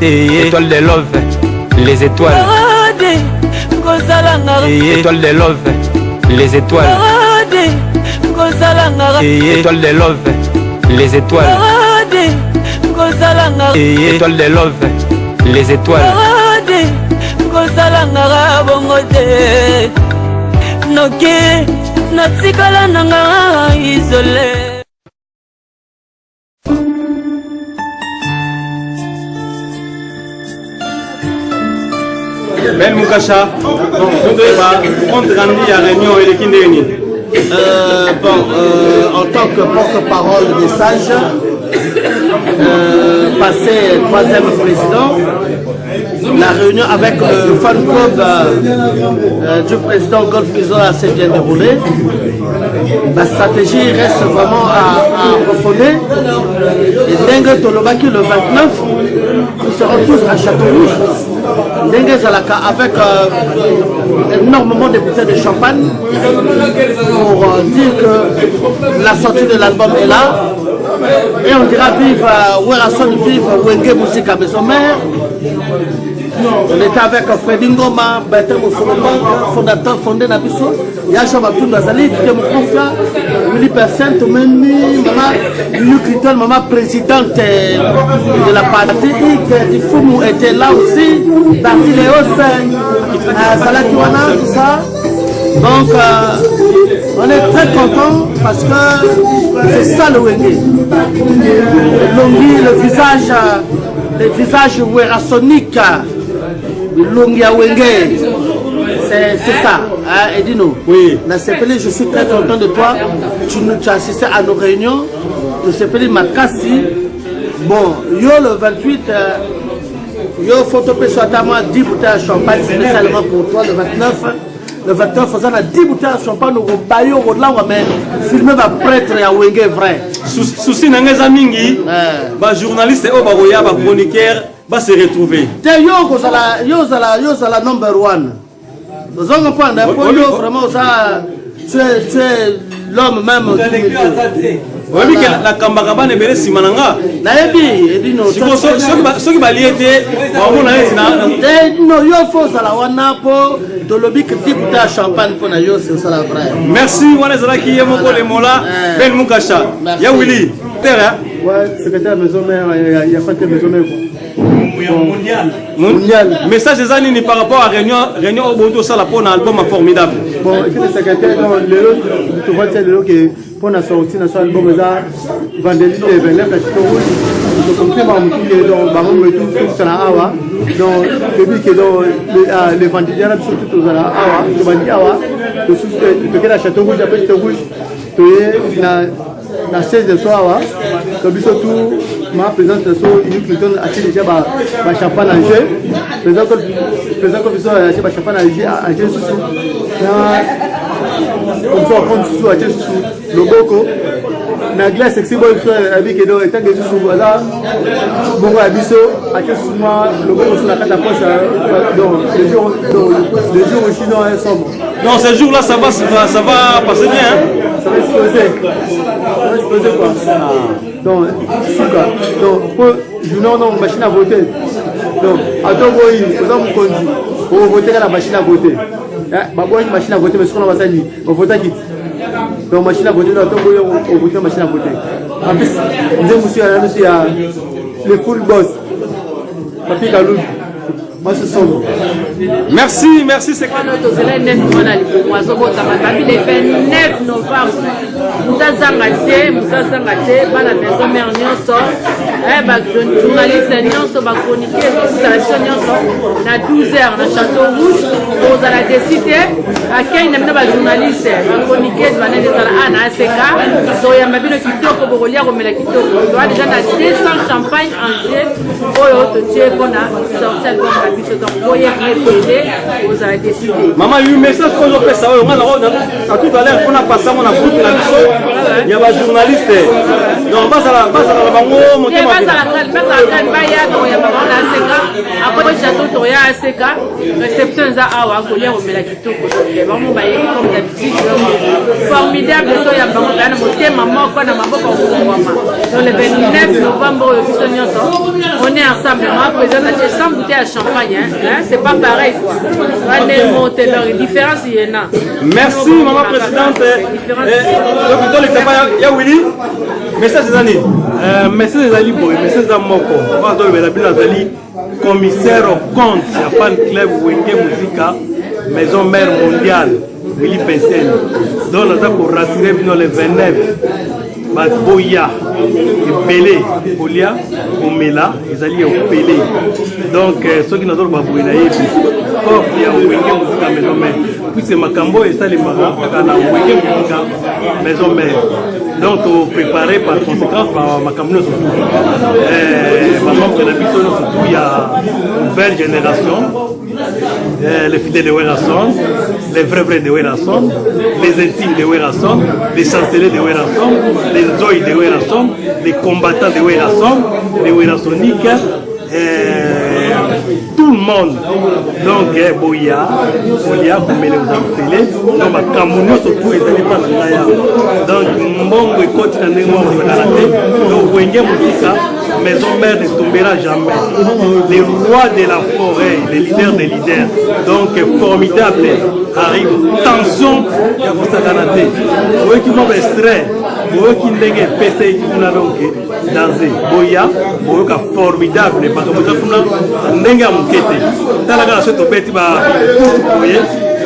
Étoile de love, les étoiles. Étoile de love, les étoiles. Étoile de love, les étoiles. Étoile de love, les étoiles. Noké, natikala nanga isolé. Ben Moukasha, compte rendu à réunion et les Kindéni. En tant que porte-parole des sages, passé 3e président, la réunion avec le fan club du président Golf Isola s'est bien déroulée. La stratégie reste vraiment à refonder. Et Dengue Tolobaki le 29, nous serons tous à Château-Rouge. Dengue Zalaka avec énormément de bouteilles de champagne pour dire que la sortie de l'album est là. Et on dira vive Werason, vive Wenge Musique à Maison Mère. On était avec Freddy Ngoma, Bertrand Moussolomba, fondateur fondé Nabiso, Yasha Matoum Bazali, Témokonfia, Willy Percent, Meni, Maman, Lulu Criton, Maman présidente de la partie, du Foumou était là aussi, parti Léos, Salatiwana, tout ça. Donc, on est très content parce que c'est ça le Wenge. Longi, le visage werasonique. Longia Wenge, c'est ça, hein, Edino. Oui. Dans CPL, je suis très content de toi. Tu as assisté à nos réunions. De CPL Makassi. Bon, yo le 28, yo photopé soit à moi 10 bouteilles de champagne spécialement pour toi. Le 29, on a 10 bouteilles de champagne au baillot, au là, mais filmer ma prêtre à Wenge vrai. Souci n'engage mingi, bah journaliste et obaroya, bah chroniqueur. Va se retrouver. Yo la number one. Nous allons prendre vraiment ça. Tu es l'homme même. Oui, la Kambagaba ne bere simananga. Naebi, Edino. Ce qui va lier, non, yo faut ça la wana po. De l'objet que tu as champagne pour na yo c'est ça la vraie. Merci, wana zalaki yemoko le mola. Ben Moukasha. Ya Willy. Terre. Ouais, secrétaire maison mère, il y a pas de maison mère. Mondial. Message des années par rapport à réunion au Bonto Sala pour un album formidable. Bon, et puis le secrétaire, tu vois, c'est le qui pour la sortie de son album, vendredi le 29 à Château-Rouge. Donc, on peut donc, depuis que les vendredis, surtout aux Awa, le vendredi Awa, tu es à Château-Rouge, après Château-Rouge, tu es dans 16 de soir, comme surtout ma présence de so Clinton a déjà ma champagne en jeu. Présent comme ça a acheté ma champagne en jeu sous. Comme ça on prend sous à jeu sous le boko. Na glace sexy boy avec que donc étant que sous là. Bon à biso à jeu sous moi le boko sur la carte à poche donc les jours aussi non sombre. Non, ces jours-là ça va passer bien hein. Ça va se poser quoi. Donc, souka. Donc, non, machine à voter. Donc, à ton boy, vous conduit. Pour voter à la machine à voter. Une machine à voter, mais ce qu'on va s'allier. On vote à qui. Donc, machine à voter, dans ton boy, on vote à machine à voter. En plus, nous avons le full boss. Papi Kalou. Merci, c'est quoi le 9 novembre. Nous journaliste, chroniqueur, à 12h dans Château-Rouge. Vous allez décider à quel journaliste, chroniqueur, déjà 200 champagne en jeu pour vous avez décidé. Maman, il y a eu un message qu'on a fait ça. Tout à l'heure, on a passé mon groupe il y a un journaliste. Donc, passe à la bango, monter ma après château Toya ACK, réception za awa kolia au melakitoko. Vraiment baye comme d'habitude formidable to ya bango na motema moko na maboko ngoma. Donc le 29 novembre au Bisonyoso, on on est ensemble, moi, président, j'ai 100 bouteilles à champagne, hein, c'est pas pareil, quoi. On est monté, donc, la différence, il y en a. Merci, maman présidente. Donc, il y a Willy. Message des années. Message des années, message des moko. Pardon, mais la Bible commissaire au compte, il y a fan club Wenge Musica, maison mère mondiale, Willy Pensel. Donc, on a pour rassurer le 29. Boya, Pelé, Bolia, Omela, ils allaient au Pelé. Donc, ceux qui n'ont pas de Boya, fort, il y a Wenge Musica maison mère. Puis c'est Macambo et ça les marins, on a Wenge Musica maison mère. Donc, on préparait par conséquence par Macambo surtout. Maman, surtout, il y a une nouvelle génération. Les fidèles de Werrason, les vrais de Werrason, les intimes de Werrason, les chanceliers de Werrason, les zoïs de Werrason, les combattants de Werrason, les Werrasoniques, tout le monde. Donc, Boya, comme les enfants, donc, Cameroun, surtout, ils n'allaient pas dans la. Donc, Mbongo et Côte d'Annémo, donc, Wenge Musica, maison mère ne tombera jamais. Les rois de la forêt, les leaders des leaders, donc formidable, arrive. Tension, il y a pour ça canadé. Vous voyez qui m'ont extrait, vous voyez qui n'ont pas PC qui vous n'avez dansé. Boya, vous voyez qui formidable, parce que vous avez n'engue à mouqueter. Dans la gare, c'est au petit bas, vous voyez.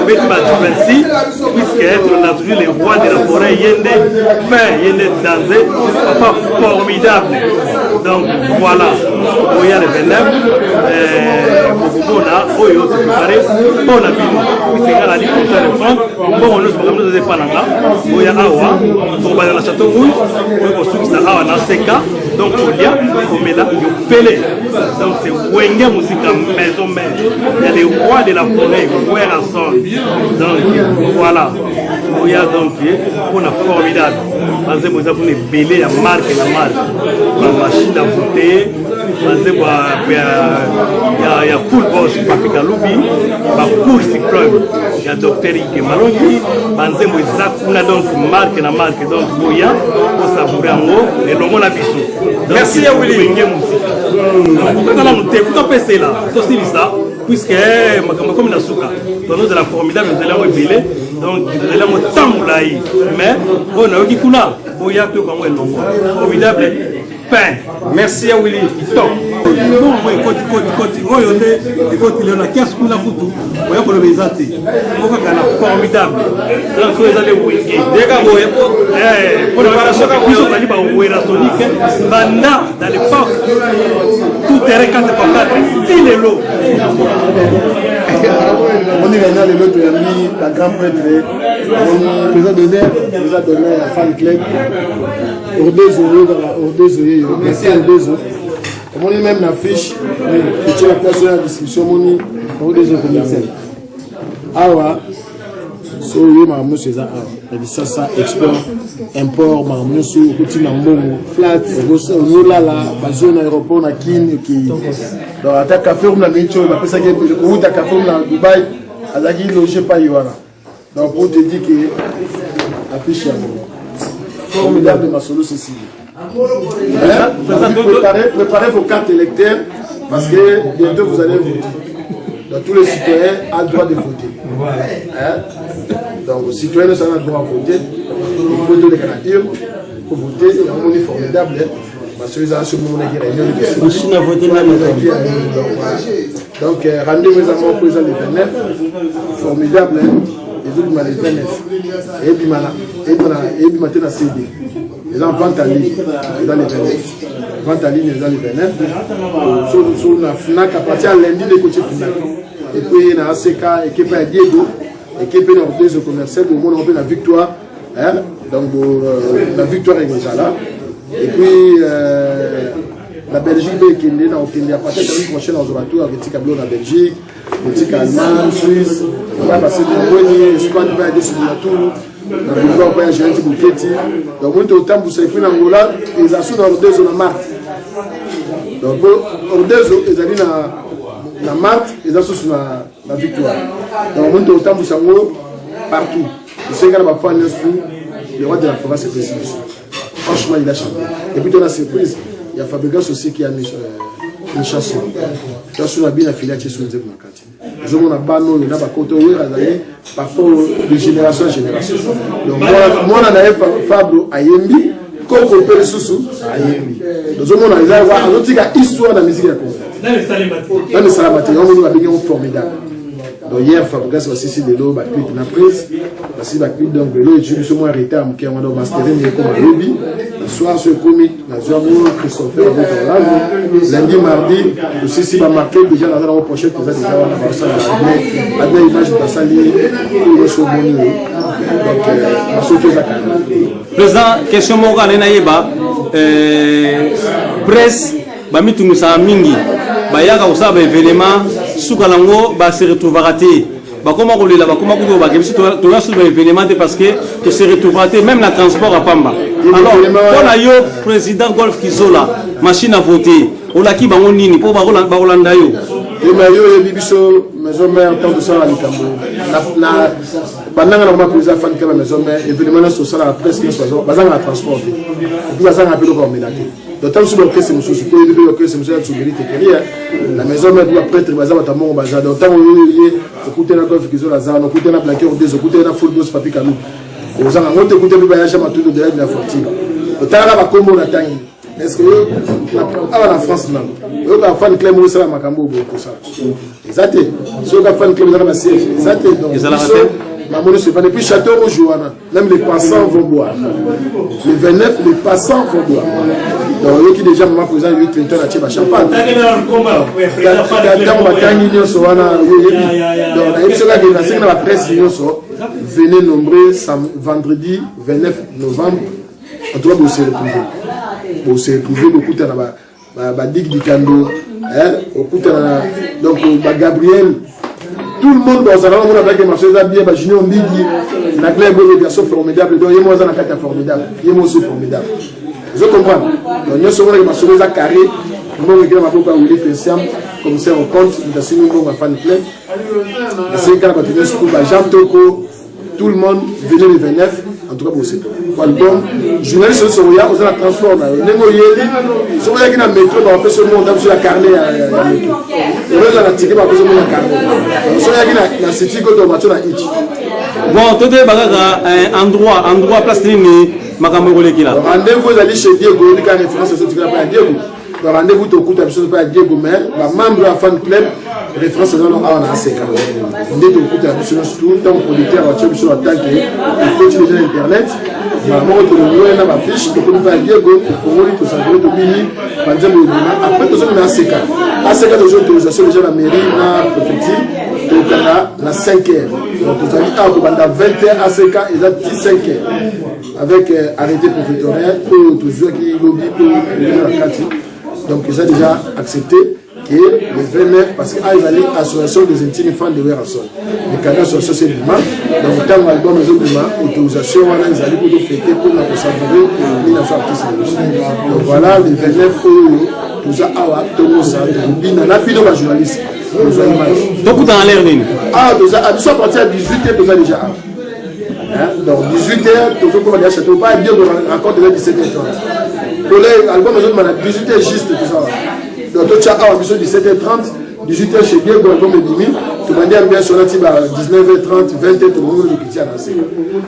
Puisque on a toujours les rois de la forêt, Yende fin, Yende dansé, papa formidable. Donc voilà, il y a le 29, on a Oyo, c'est préparé, on a vu, puisque la ligne comme ça le prend, bon, on ne se pas là, il y a Awa, on va dans la château rouge, on se trouve ça Awa dans Seka, donc on y a, on met là, il Pelé. Donc c'est Wenge Musica maison mère, il y a les rois de la forêt, Werrason. Donc voilà, il y a donc on a formidable. Parce que vous avez une belle marque, la machine à voter. Il y a full boss Papika Loubi, la course club, il y a docteur Ike Malongi, on a donc marque la marque, donc Boya, pour savourer en haut, et l'homme la bisou. Merci à Willy. Puisque, comme la souka, nous de la formidable, nous allons révéler, donc nous allons tamboulaï. Mais, on a eu du coup là, il y a que comme un formidable pain. Merci à Willy. Top. Formidable. Donc, vous allez wiki. Dans l'époque, tout est récapé par 4. Si les lots. On est là, l'autre ami, la grande prêtre, le président d'honneur, nous a donné à fan club, merci à Ordezo. On est même l'affiche, et tu as placé la description, on est Ordezo commercial. Awa, soyez Maramno César Awa, ça, export, import, Maramno Sou, Kuti Nambomo, flat, Olala, Bazon, aéroport, na Kin, donc, à ta café, on a mis ça, on appelle ça que le route à café, on a Dubaï, à la guille, logé pas Yoana. Donc, on te dit que affiche formidable de ma solo Cécile. Préparez vos cartes électeurs parce que bientôt vous allez voter. Donc, tous les citoyens ont le droit de voter. Donc, les citoyens ont le droit de voter. Il faut donner les candidatures pour voter. C'est un moment formidable. Parce que les gens sont réunis. Donc, rendez-vous aux amours présents le 29. Formidable. Les autres, les 29. Et puis maintenant, la CD. Les gens vente en ligne dans les 29. Vente en ligne dans les 29. Sur la FNAC, à partir de lundi, les côtés FNAC. Et puis, il y a ACK, équipe à Diego, équipe à Ordezo commercial, pour moi, on a la victoire. Donc, la victoire est déjà là. Et puis, la Belgique est à partir de la semaine prochaine, on va retour avec Ticablo en Belgique, Tic Allemagne, Suisse. On va passer de Rogny, Espagne, on va aller sur la tour. On va aller gérer Buketi. Donc, on est au temps pour se faire en Angola, ils assurent Ordezo dans Marthe. Donc, Ordezo, ils allaient dans Marthe, ils assurent sur la victoire. Donc, on est au temps pour se faire partout. Le Sénégal va faire un instant, le roi de la forêt s'est précisé. Franchement, il a changé. Et puis, dans la surprise, il y a Fabregas aussi qui a mis Kinshasa. Kinshasa a bien affilié à Tchessou Nzeb Makati. Je m'en ai pas nous, il a pas côté où il a d'ailleurs par rapport de génération en génération. Donc moi on a d'ailleurs Fabio Ayembi, Koko Peresusu Ayembi. Donc je m'en a déjà voir un autre histoire de la musique à Congo. Dans le Salamati, on a bien formidable. Donc hier, Fabrice aussi si de l'eau, la prise, aussi la prise donc de l'eau, et je me suis arrêté à me faire un mastering comme un lobby. Le soir, ce comique, la journée, Christopher, lundi, mardi, aussi si va marquer déjà dans la prochaine, que déjà on a passé la la image de la salle, le saumon. Donc, on se fait la président, question morale, Naïba, presse, Bamitou Moussa Mingi, Bayaka Oussaba événement, Soukalango, se retrouvera comment on l'a comment on va tu as sur l'événement parce que tu se retrouveras même la transport à Pamba. Alors, on a eu président Golf Kizola, machine à voter, on a qui on nini pour Barolanda yo. Et Mario et Bibiso, maison mère, tant de ça à l'Ikambo. Pendant que on a pris la fin de la maison mère, événement social à la presse, basant la transport. Et puis basant un peu de communauté. D'autant que le c'est monsieur, la maison mère doit prêtre bazar notamment au bazar. D'autant que écouter la Golf Kizola, on écouter la plaqueur des écouter la football papier calou. Aux gens on écouter le voyage à tout de la fortune. D'autant que la combo la taille. Est-ce que la France non? On a fait Clem Moussa Makambo pour ça. Exactement. Si on a fait Clem Moussa Massier, exactement. Donc, Mamono c'est pas depuis Château Rouge, même les passants vont boire. Les 29, les passants vont boire. Donc, il y a déjà maman président 8 Clinton à Tchèba Champagne. Donc, la presse, venez nombreux vendredi 29 novembre. En tout cas, vous se retrouvez. Vous se retrouvez beaucoup de Dick Dikando, donc Gabriel. Tout le monde dans un moment où on a bien, Junior Mbigi, la clé est bien formidable, donc il y a moins un cas formidable, il y a moins formidable. Je comprends. Donc nous sommes les sauvé à carré, nous avons écrit ma propre Willy Pensiam, commissaire au compte, nous avons signé ma fan club. C'est quand on se trouve à Jean Toko, tout le monde venait le 29, en tout cas pour aussi. Donc, journaliste sur Oya, on a transport. Nous avons qui dans le métro, on peut se monter sur la carnet à métro. On a tiré par exemple la carnet. Nous avons qui dans City Go de Mathieu Hitch. Bon, tout est endroit place ni Makamogole qui là. Rendez-vous d'aller chez Diego, il y a une référence à ce que à Diego. Rendez-vous au coup de pas à Diego, mais membre de la fan club, référence à la ACK. On est au coup de la tout le temps producteur à sur la tank et coach déjà internet. Maman, tu le vois, ma fiche, tu peux faire Diego, pour voir que ça doit être mini, par exemple, après tout ça, on a ACK. ACK de autorisation déjà la mairie, la préfecture, au Canada, la 5h. Donc, vous avez pendant 20h, ACK, ils ont 15h. Avec arrêté préfectorial, pour toujours qui lobby pour la carte. Donc, ils ont déjà accepté que les 29, parce qu'il y a une association des intimes fans de Werrason. Les Canadiens sont associés du MAC. Donc, tant que nous avons une autorisation, ils allaient pour nous fêter pour la consacrer pour la artiste. Donc, voilà, les 29, nous avons un journaliste. Donc, vous avez l'air. Ah, nous avons à partir de 18h, nous avons déjà. Donc 18h, tout le monde a château pas bien de rencontre de 17h30. Pour les albums, nous avons 18h juste tout ça. Donc tu as un épisode 17h30, 18h chez Dieu, l'album est dimi. Tu m'as dit bien sur la type à 19h30, 20h, tout le monde est qui a lancé.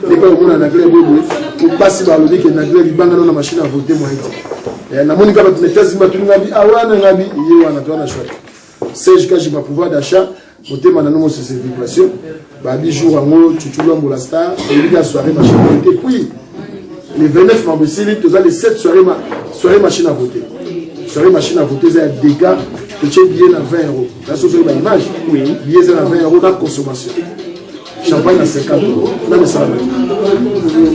Les gars, on a un anglais bobo. Pour passer par le dit que l'anglais il bang dans la machine à voter moi. Et la Monica va te mettre si tu m'as dit ah ouais, on a dit il y a un toi na chouette. C'est jusqu'à j'ai ma pouvoir d'achat. Côté maintenant sur ces vibrations, bah bijou rango chuchulu ambolasta et la soirée machine à voter. Puis les 29 membres ici, tu as les 7 soirées machine à voter. Soirée machine à voter, c'est un dégât que tu as billet à 20 €. Là, c'est une image. Oui. Billet à 20 € dans la consommation. Champagne à 50 €. Là, mais ça va.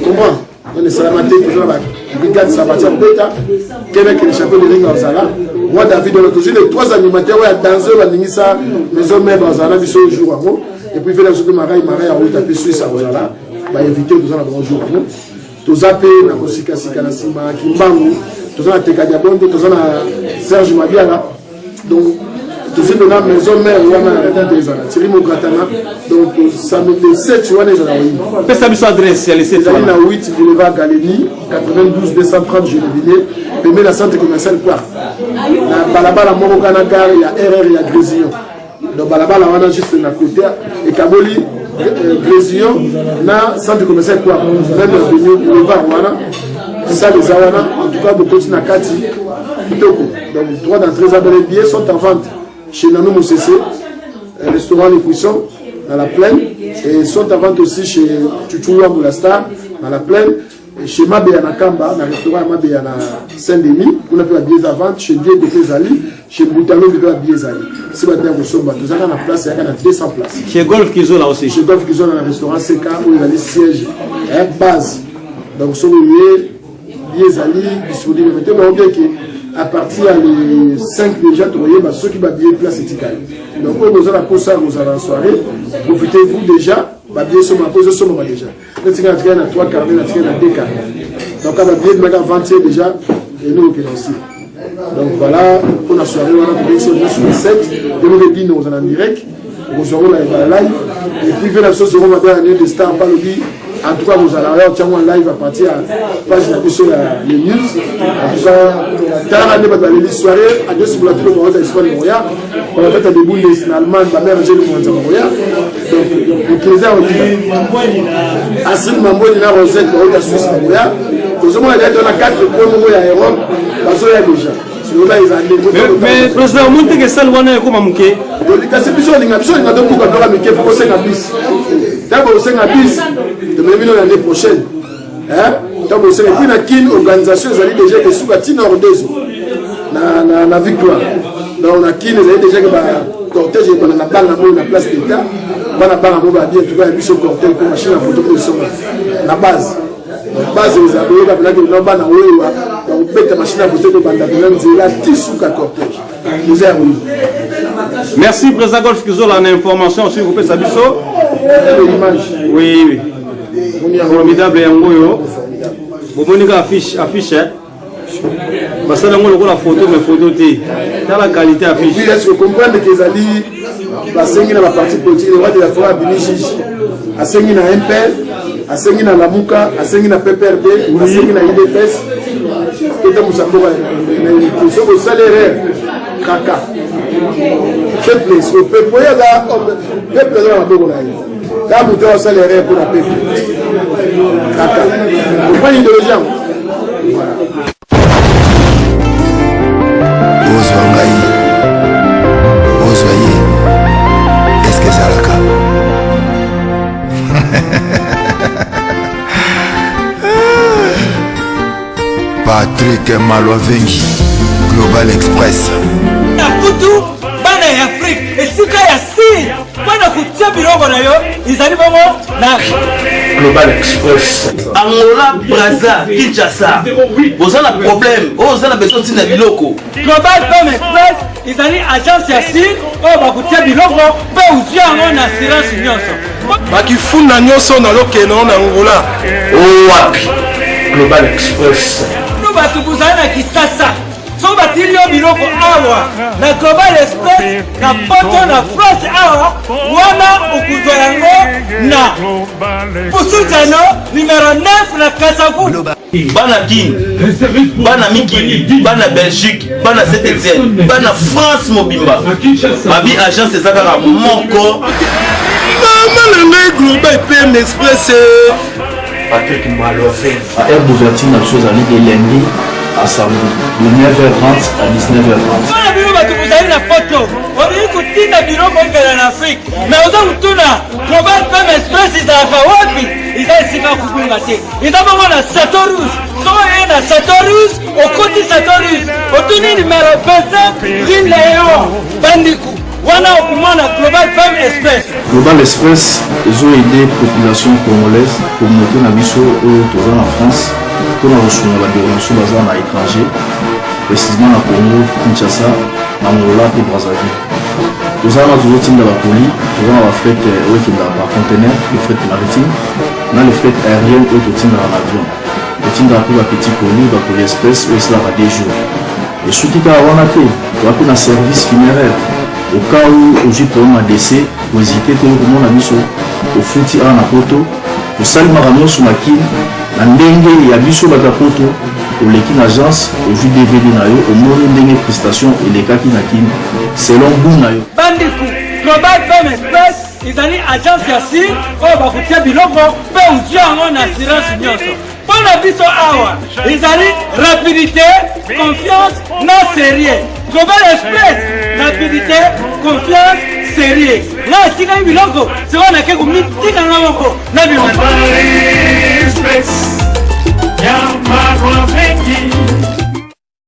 Comment? On est salamate, toujours la brigade sabatière bêta. Québec et les champions de ring en Zala. Moi, David, on a toujours les 3 animateurs, ouais, danseur, on a mis ça, maison mère dans Zala, ils sont au jour à moi. Et puis, il fait la chose de Marais, à route, tapé Suisse à Zala. Va éviter, nous allons bonjour à nous. Tous appels, na Kosika Sikanasima, Kimbangu, tous en Tekadiabonde, tous en Serge Mabiala. Donc, c'est dans la maison mère ou à Thierry Mogratana. Donc, ça me fait 7 tu vois, les gens. Pesa biso adresse ya les 7 wana. Na 8 boulevard Galénie, 92 230 Gennevilliers, pembe la centre commercial Poire. Na balabala moko kana gare ya RR ya Grésillon. Donc balabala wana juste na côté et Kaboli Grésillon na centre commercial Poire. Même le boulevard wana. Ça les awana en tout cas de continuer à Kati. Donc droit d'entrée les billets sont en vente chez Nano Moussessé, restaurant Les Cuissons dans la plaine, et sont en vente aussi chez Chuchua Moulastar dans la plaine, et chez Mabéa Nakamba, dans le restaurant Mabéa na Saint-Denis, on a fait la billets à vente, chez Dieu de Pézali, chez Boutalo, on a fait la billets à vente. Si vous avez la place, il y a 200 places. Chez Golf Kizo là aussi. Chez Golf Kizo dans le restaurant CK, où il y a des sièges, base. Donc, sur le billets à disponibles. Maintenant, on dit qu'à partir des 5 déjà, vous voyez, ceux qui vont bien place étiquette. Donc, quand vous allez pour ça, vous allez en soirée, profitez-vous déjà, bien sur ma pose, sur moi déjà. Nous avons tiré à 3 carnets, nous avons tiré à 2 carnets. Donc, on va bien mettre à 20 déjà, et nous, on aussi. Donc, voilà, pour la soirée, on a bien sur le 7, et nous, les nous en direct, nous aurons la live, et puis, la chose, nous aurons la année de Star, pas le dit. En tout cas, vous allez avoir un live à partir de la page de les news. En tout cas, dans les soirées, à deux sur la tour de l'histoire de Montréal, on va faire des boules en Allemagne, ma mère, j'ai le monde de Montréal. Donc, le 15 ans, on dit, Asrin Mambo, il y a Rosette, on va Suisse de Montréal. Nous avons été dans la 4 points à Europe, parce qu'il y a déjà. Mais président, monte que ça le wana comme manqué. Donc c'est plus on a besoin de beaucoup de manquer pour 5 bis. D'abord 5 bis de même l'année prochaine. Hein? Donc c'est puis na kin organisation ils allaient déjà que sous la tine ordezo. Na victoire. Donc na kin ils allaient déjà que cortège et na balle na place d'état. Bana bana mo ba bien tout cas biso cortège pour machine à photo position na base. Base les abonnés la blague non bana wewa. Donc bête machine à photo de banda même la tissu ka cortège. Nous avons. Merci président Golf Kizo la information sur vous pouvez sabiso. Oui. Formidable yangoyo. Bomonika affiche parce que on la photo mais photo té dans la qualité affiche. Oui, est-ce que vous comprenez que Zali la sengi na la partie politique le roi de la foi Biniji a sengi na MPL a sengi na Lamuka a sengi na PPRD a sengi na IDPS et dans Moussambora il faut que salaire kaka peuple au peuple là peuple là la bogo là là vous devez salaire pour la peuple kaka vous prenez de l'argent voilà. Est-ce que ça le cas? Patrick Malovengi, Global Express. Nakutu bana ya Afrique esika ya si bana kutia biloko na yo izali bongo na Global Express. Angola, Brazza, Kinshasa. Vous avez un problème. Vous avez besoin de biloko. Global Express izali agence ya si o bakutia biloko pe uzia ngo na assurance nyonso. Bakifunda nyonso na lokeno na Angola. Wapi? Global Express. Nous batu buzana na Kisasa. So batilio biloko awa na Global Express na poto na France awa wana ukuzwa yango na Pusutano numero 9 na Kasavu. Bana Guinée, Bana Mikili, Bana Belgique, Bana Saint-Etienne, Bana France Mobimba. Mabi agence ezaka na moko. Maman le Global PM Express. Patrick Malovengi. À air d'ouverture na chose en de lundi à samedi de 9h30 à 19h30. Voilà bino batu buzali na poto. Oli kutinda biloko ngela na Afrique. Mais oza kutuna Global PM Express izaka wapi? Izasika kukunga te. Izabongo na Satorus. So na Satorus, okoti Satorus. Otuni numéro 25 Rineo Bandiku. Wana okumana Global PM Express. Global Express, ils ont aidé la population congolaise, communauté Nabiso en France, pour la reçu la déronation à l'étranger, précisément à Congo, Kinshasa, Angola et Brazzaville. Nous avons toujours team de la police, nous avons la fête par conteneur, le fret maritime, nous avons le fret aérien et le team dans l'avion. Le team de la petite police, la police express, où il sera des jours. Et ce qui est à Wanake, nous avons un service funéraire. au cas où ozwi problème ya décès kohésite te komona biso ofuti awa na poto tosalimaka nyonso makini na ndenge ya biso bato ya poto oleki na agence ozwi dvd na yo omoni ndenge prestation elekaki na kini selon goût na yo bandiku global femme express ezali agence ya sir oyo bakotia biloko mpe ozwi yango na assurance nyonso mpona biso awa ezali rapidité confiance na sérieux global express rapidité confiance sérieux nga atikali biloko sikoyo nake komitikanga moko na bima